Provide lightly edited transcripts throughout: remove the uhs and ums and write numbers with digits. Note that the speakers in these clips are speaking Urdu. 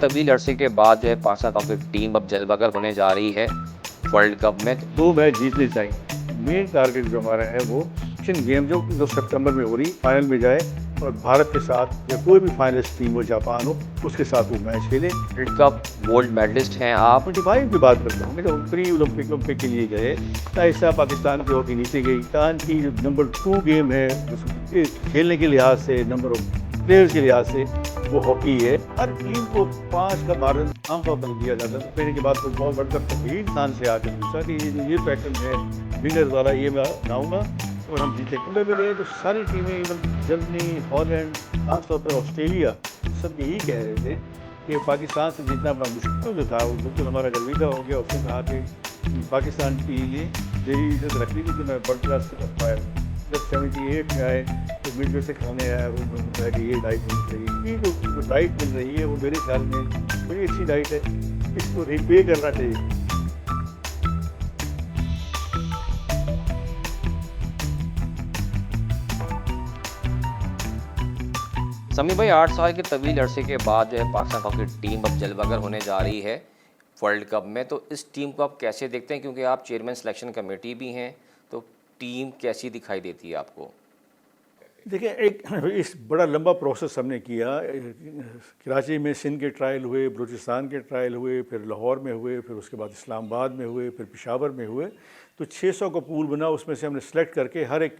طویل عرصے کے بعد جو ہے پاکستان کرکٹ ٹیم اب جلوہ گر ہونے جا رہی ہے ورلڈ کپ میں. 2 میچ جیتنے چاہیے. مین ٹارگیٹ جو ہمارا ہے وہ ایشین گیم جو سپتمبر میں ہو رہی فائنل میں جائے اور بھارت کے ساتھ یا کوئی بھی فائنلسٹ ٹیم ہو جاپان ہو اس کے ساتھ وہ میچ کھیلے. ورلڈ کپ گولڈ میڈلسٹ ہیں آپ. 25 کی بات کرتا ہوں. جب پری اولمپک کے لیے گئے ایسا پاکستان کی ہاکی نیچے گئی. پاکستان کی جو نمبر 2 گیم ہے کھیلنے کے لحاظ سے نمبر آف پلیئرس کے لحاظ سے وہ ہاکی ہے. ہر ٹیم کو 5 کا مارجن عام طور پر دیا جاتا ہے. پہلے کے بعد فٹ بال ورلڈ کپ بھی انسان سے آ کے پوچھا کہ یہ پیٹرن ہے ونرز والا یہ میں لاؤں گا اور ہم جیتے. کمبے میں گئے تو ساری ٹیمیں ایون جرمنی ہالینڈ خاص طور پر آسٹریلیا سب یہی کہہ رہے تھے کہ پاکستان سے جتنا بڑا مشکل جو تھا وہ بالکل ہمارا گرویدہ ہو گیا. اس نے کہا کہ پاکستان کی لیے میری عزت رکھ لی تھی کہ میں ورلڈ کلاس امپائر. جب 78 میں آئے تو میڈیا سے کھانے آیا وہ کہا کہ یہ ڈائٹ مل رہی ہے. یہ جو ڈائٹ مل رہی ہے وہ میرے خیال میں بڑی اچھی ڈائٹ ہے. اس کو ریپے کرنا چاہیے. سمیع بھائی 8 سال کے طویل عرصے کے بعد جو ہے پاکستان کرکٹ ٹیم اب جلوہ گر ہونے جا رہی ہے ورلڈ کپ میں, تو اس ٹیم کو آپ کیسے دیکھتے ہیں, کیونکہ آپ چیئرمین سلیکشن کمیٹی بھی ہیں, تو ٹیم کیسی دکھائی دیتی ہے آپ کو؟ دیکھیں ایک اس بڑا لمبا پروسیس ہم نے کیا. کراچی میں سندھ کے ٹرائل ہوئے, بلوچستان کے ٹرائل ہوئے, پھر لاہور میں ہوئے, پھر اس کے بعد اسلام آباد میں ہوئے, پھر پشاور میں ہوئے. تو 600 کا پول بنا. اس میں سے ہم نے سلیکٹ کر کے ہر ایک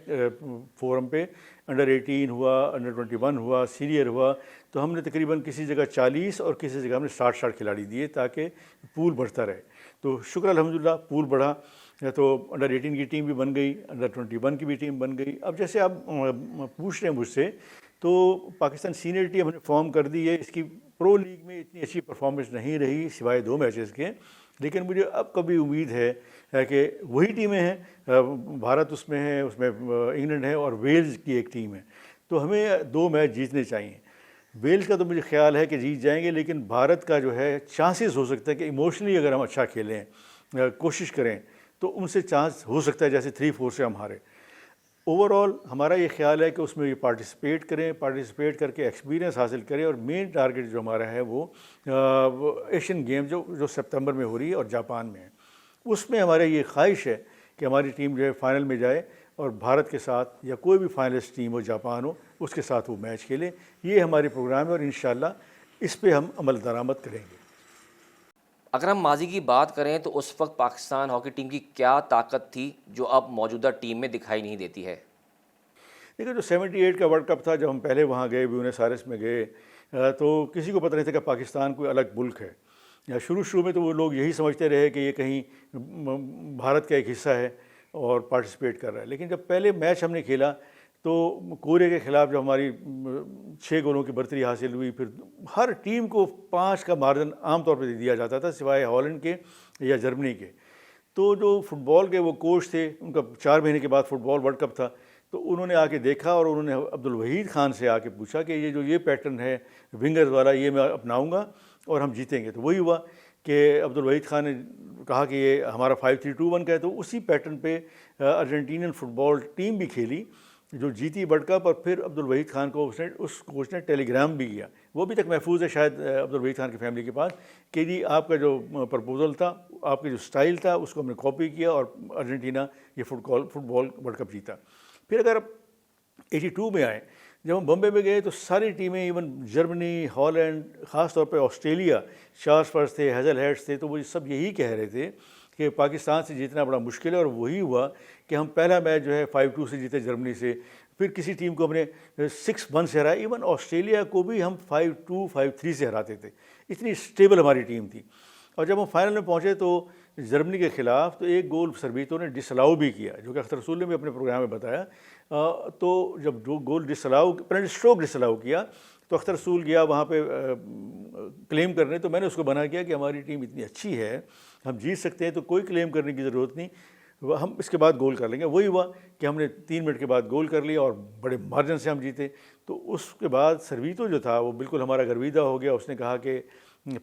فورم پہ انڈر 18 ہوا, انڈر 21 ہوا, سینئر ہوا. تو ہم نے تقریباً کسی جگہ 40 اور کسی جگہ ہم نے 60 کھلاڑی دیے تاکہ پول بڑھتا رہے. تو شکر الحمدللہ پول بڑھا. تو انڈر 18 کی ٹیم بھی بن گئی, انڈر 21 کی بھی ٹیم بن گئی. اب جیسے آپ پوچھ رہے ہیں مجھ سے, تو پاکستان سینئر ٹیم ہم نے فارم کر دی ہے. اس کی پرو لیگ میں اتنی اچھی پرفارمنس نہیں رہی سوائے 2 میچز کے, لیکن مجھے اب کبھی امید ہے کہ وہی ٹیمیں ہیں. بھارت اس میں ہے, اس میں انگلینڈ ہے اور ویلز کی ایک ٹیم ہے. تو ہمیں 2 میچ جیتنے چاہیے. ویلز کا تو مجھے خیال ہے کہ جیت جائیں گے, لیکن بھارت کا جو ہے چانسز ہو سکتا ہے کہ ایموشنلی اگر ہم اچھا کھیلیں, کوشش کریں, تو ان سے چانس ہو سکتا ہے جیسے 3-4 سے ہم ہارے. اوور آل ہمارا یہ خیال ہے کہ اس میں یہ پارٹیسپیٹ کریں کر کے ایکسپیرینس حاصل کریں. اور مین ٹارگیٹ جو ہمارا ہے وہ ایشین گیم جو سپتمبر میں ہو رہی ہے اور جاپان میں ہے, اس میں ہمارا یہ خواہش ہے کہ ہماری ٹیم جو ہے فائنل میں جائے اور بھارت کے ساتھ یا کوئی بھی فائنلسٹ ٹیم ہو جاپان ہو اس کے ساتھ وہ میچ کھیلے. یہ ہمارے پروگرام ہے اور انشاءاللہ اس پہ ہم عمل درآمد کریں گے. اگر ہم ماضی کی بات کریں تو اس وقت پاکستان ہاکی ٹیم کی کیا طاقت تھی جو اب موجودہ ٹیم میں دکھائی نہیں دیتی ہے؟ دیکھیں جو 78 کا ورلڈ کپ تھا, جب ہم پہلے وہاں گئے, بیونس آئرس میں گئے, تو کسی کو پتہ نہیں تھا کہ پاکستان کوئی الگ ملک ہے. شروع میں تو وہ لوگ یہی سمجھتے رہے کہ یہ کہیں بھارت کا ایک حصہ ہے اور پارٹیسپیٹ کر رہا ہے. لیکن جب پہلے میچ ہم نے کھیلا تو کوریا کے خلاف جو ہماری 6 گولوں کی برتری حاصل ہوئی, پھر ہر ٹیم کو 5 کا مارجن عام طور پہ دیا جاتا تھا سوائے ہالینڈ کے یا جرمنی کے. تو جو فٹ بال کے وہ کوچ تھے, ان کا 4 مہینے کے بعد فٹ بال ورلڈ کپ تھا, تو انہوں نے آ کے دیکھا اور انہوں نے عبدالوحید خان سے آ کے پوچھا کہ یہ پیٹرن ہے ونگرز والا, یہ میں اپناؤں گا اور ہم جیتیں گے. تو وہی ہوا کہ عبدالوحید خان نے کہا کہ یہ ہمارا 5-3-2-1 کا ہے. تو اسی پیٹرن پہ ارجنٹینین فٹ بال ٹیم بھی کھیلی جو جیتی ورلڈ کپ. اور پھر عبدالوحید خان کو اس کوچ نے ٹیلی گرام بھی کیا, وہ بھی تک محفوظ ہے شاید عبدالوحید خان کی فیملی کے پاس, کہ جی آپ کا جو پرپوزل تھا, آپ کا جو سٹائل تھا, اس کو ہم نے کاپی کیا اور ارجنٹینا یہ فٹ بال ورلڈ کپ جیتا. پھر اگر 82 میں آئے, جب ہم بمبے میں گئے تو ساری ٹیمیں ایون جرمنی, ہالینڈ, خاص طور پہ آسٹریلیا, چارلس فرس تھے, ہیزل ہیڈس تھے, تو وہ سب یہی کہہ رہے تھے کہ پاکستان سے جیتنا بڑا مشکل ہے. اور وہی ہوا کہ ہم پہلا میچ جو ہے 5-2 سے جیتے جرمنی سے. پھر کسی ٹیم کو ہم نے 6-1 سے ہرایا. ایون آسٹریلیا کو بھی ہم 5-2, 5-3 سے ہراتے تھے. اتنی اسٹیبل ہماری ٹیم تھی. اور جب ہم فائنل میں پہنچے تو جرمنی کے خلاف تو ایک گول سربیتوں نے ڈس الاؤ بھی کیا, جو کہ اختر رسول نے بھی اپنے پروگرام میں بتایا. تو جب جو گول ڈس الاؤ, پینلٹی اسٹروک ڈس الاؤ کیا, تو اختر رسول گیا وہاں پہ کلیم کرنے. تو میں نے اس کو بنا کیا کہ ہماری ٹیم اتنی اچھی ہے, ہم جیت سکتے ہیں, تو کوئی کلیم کرنے کی ضرورت نہیں, ہم اس کے بعد گول کر لیں گے. وہی ہوا کہ ہم نے 3 منٹ کے بعد گول کر لیا اور بڑے مارجن سے ہم جیتے. تو اس کے بعد سرویتو جو تھا وہ بالکل ہمارا گرویدہ ہو گیا. اس نے کہا کہ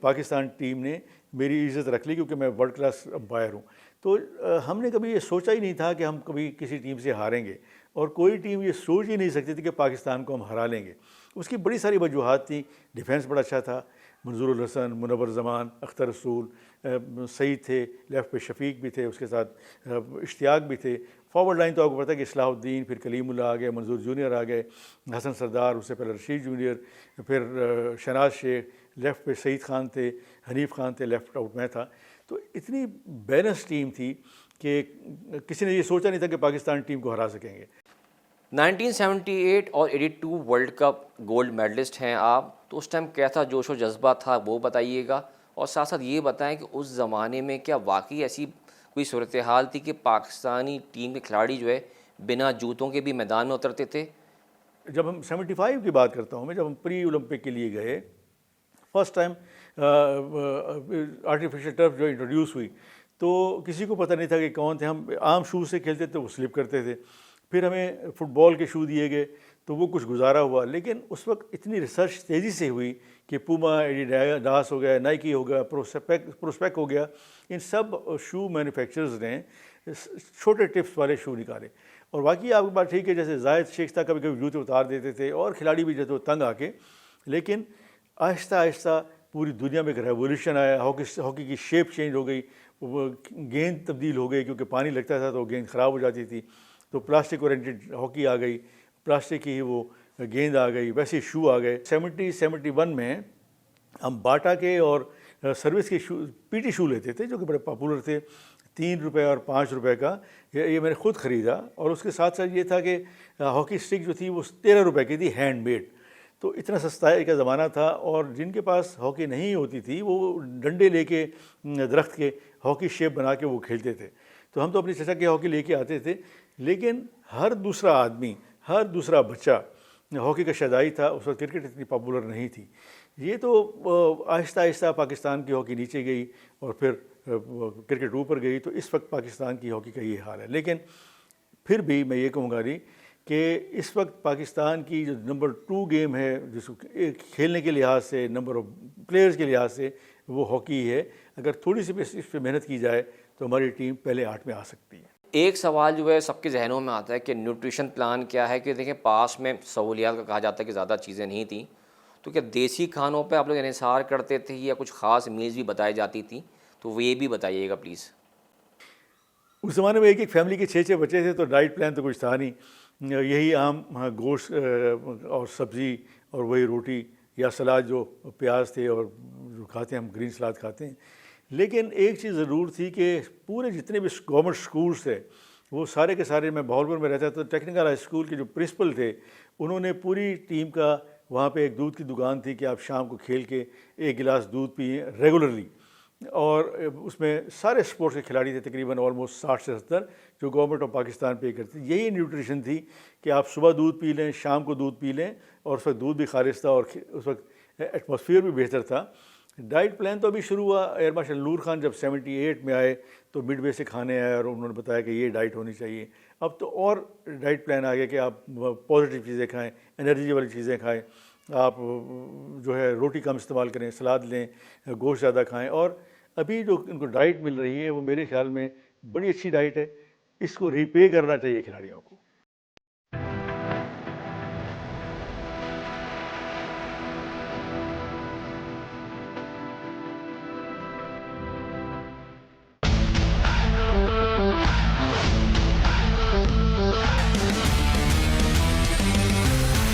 پاکستان ٹیم نے میری عزت رکھ لی کیونکہ میں ورلڈ کلاس امپائر ہوں. تو ہم نے کبھی یہ سوچا ہی نہیں تھا کہ ہم کبھی کسی ٹیم سے ہاریں گے, اور کوئی ٹیم یہ سوچ ہی نہیں سکتی تھی کہ پاکستان کو ہم ہرا لیں گے. اس کی بڑی ساری وجوہات تھیں. ڈیفینس بڑا اچھا تھا, منظور الحسن، منور زمان، اختر رسول، سعید تھے، لیفٹ پہ شفیق بھی تھے، اس کے ساتھ اشتیاق بھی تھے. فارورڈ لائن تو آپ کو پتہ ہے کہ اصلاح الدین، پھر کلیم اللہ آ گئے، منظور جونیئر آ گئے، حسن سردار، اس سے پہلے رشید جونیئر، پھر شہناز شیخ. لیفٹ پہ سعید خان تھے، حنیف خان تھے، لیفٹ آؤٹ میں تھا. تو اتنی بیلنس ٹیم تھی کہ کسی نے یہ سوچا نہیں تھا کہ پاکستان ٹیم کو ہرا سکیں گے. 1978 اور 82 ورلڈ کپ گولڈ میڈلسٹ ہیں آپ، تو اس ٹائم کیسا جوش و جذبہ تھا وہ بتائیے گا، اور ساتھ ساتھ یہ بتائیں کہ اس زمانے میں کیا واقعی ایسی کوئی صورتحال تھی کہ پاکستانی ٹیم کے کھلاڑی جو ہے بنا جوتوں کے بھی میدان میں اترتے تھے؟ جب ہم 75 کی بات کرتا ہوں میں، جب ہم پری اولمپک کے لیے گئے، فرسٹ ٹائم آرٹیفیشل ٹرف جو انٹروڈیوس ہوئی، تو کسی کو پتہ نہیں تھا کہ کون تھے. ہم عام شوز سے کھیلتے تھے، وہ سلپ کرتے تھے. پھر ہمیں فٹ بال کے شو دیے گئے تو وہ کچھ گزارا ہوا. لیکن اس وقت اتنی ریسرچ تیزی سے ہوئی کہ پوما، ایڈیڈاس ہو گیا، نائکی ہو گیا، پروسپیک ہو گیا، ان سب شو مینوفیکچررز نے چھوٹے ٹپس والے شو نکالے. اور واقعی آپ کی بات ٹھیک ہے، جیسے زاہد شیخ تھا، کبھی کبھی جوتے اتار دیتے تھے، اور کھلاڑی بھی جیسے وہ تنگ آ کے. لیکن آہستہ آہستہ پوری دنیا میں ایک ریولیوشن آیا. ہاکی کی شیپ چینج ہو گئی، وہ گیند تبدیل ہو گئی، کیونکہ پانی لگتا تھا تو گیند خراب ہو جاتی تھی. تو پلاسٹک اورینٹڈ ہاکی آ گئی، پلاسٹک کی ہی وہ گیند آ گئی، ویسے شو آ گئے. 71 میں ہم باٹا کے اور سروس کے شو، پی ٹی شو لیتے تھے جو کہ بڑے پاپولر تھے، 3 روپے اور 5 روپے کا. یہ میں نے خود خریدا. اور اس کے ساتھ ساتھ یہ تھا کہ ہاکی اسٹک جو تھی وہ 13 روپے کی تھی، ہینڈ میڈ. تو اتنا سستا کا زمانہ تھا. اور جن کے پاس ہاکی نہیں ہوتی تھی وہ ڈنڈے لے کے درخت کے ہاکی شیپ بنا کے وہ کھیلتے تھے. تو ہم تو اپنی چچا کی ہاکی لے کے آتے تھے. لیکن ہر دوسرا آدمی، ہر دوسرا بچہ ہاکی کا شیدائی تھا. اس وقت کرکٹ اتنی پاپولر نہیں تھی. یہ تو آہستہ آہستہ پاکستان کی ہاکی نیچے گئی اور پھر کرکٹ اوپر گئی. تو اس وقت پاکستان کی ہاکی کا یہ حال ہے. لیکن پھر بھی میں یہ کہوں گا کہ اس وقت پاکستان کی جو نمبر 2 گیم ہے، جس کو کھیلنے کے لحاظ سے، نمبر آف پلیئرز کے لحاظ سے، وہ ہاکی ہے. اگر تھوڑی سی اس پہ محنت کی جائے تو ہماری ٹیم پہلے 8 میں آ سکتی ہے. ایک سوال جو ہے سب کے ذہنوں میں آتا ہے کہ نیوٹریشن پلان کیا ہے، کہ دیکھیں پاس میں سہولیات کا کہا جاتا ہے کہ زیادہ چیزیں نہیں تھیں، تو کیا دیسی کھانوں پہ آپ لوگ انحصار کرتے تھے یا کچھ خاص میز بھی بتائی جاتی تھی؟ تو وہ یہ بھی بتائیے گا پلیز. اس زمانے میں ایک فیملی کے 6 بچے تھے، تو ڈائٹ پلان تو کچھ تھا نہیں. یہی عام گوشت اور سبزی اور وہی روٹی یا سلاد، جو پیاز تھے اور جو کھاتے ہیں ہم گرین سلاد کھاتے ہیں. لیکن ایک چیز ضرور تھی کہ پورے جتنے بھی گورنمنٹ اسکولس تھے وہ سارے کے سارے، میں بہاولپور میں رہتا تھا، ٹیکنیکل ہائی اسکول کے جو پرنسپل تھے انہوں نے پوری ٹیم کا، وہاں پہ ایک دودھ کی دکان تھی کہ آپ شام کو کھیل کے 1 گلاس دودھ پئیں ریگولرلی. اور اس میں سارے اسپورٹس کے کھلاڑی تھے، تقریباً آلموسٹ 60 سے 70، جو گورنمنٹ آف پاکستان پے کرتی. یہی نیوٹریشن تھی کہ آپ صبح دودھ پی لیں، شام کو دودھ پی لیں. اور اس وقت دودھ بھی خالص تھا اور اس وقت ایٹماسفیئر بھی بہتر تھا. ڈائٹ پلان تو ابھی شروع ہوا. ایئر مارشل نور خان جب 78 میں آئے تو مڈ وے سے کھانے آئے اور انہوں نے بتایا کہ یہ ڈائٹ ہونی چاہیے. اب تو اور ڈائٹ پلان آ گیا کہ آپ پازیٹیو چیزیں کھائیں، انرجی والی چیزیں کھائیں، آپ جو ہے روٹی کم استعمال کریں، سلاد لیں، گوشت زیادہ کھائیں. اور ابھی جو ان کو ڈائٹ مل رہی ہے وہ میرے خیال میں بڑی اچھی ڈائٹ ہے. اس کو ریپے کرنا چاہیے کھلاڑیوں کو.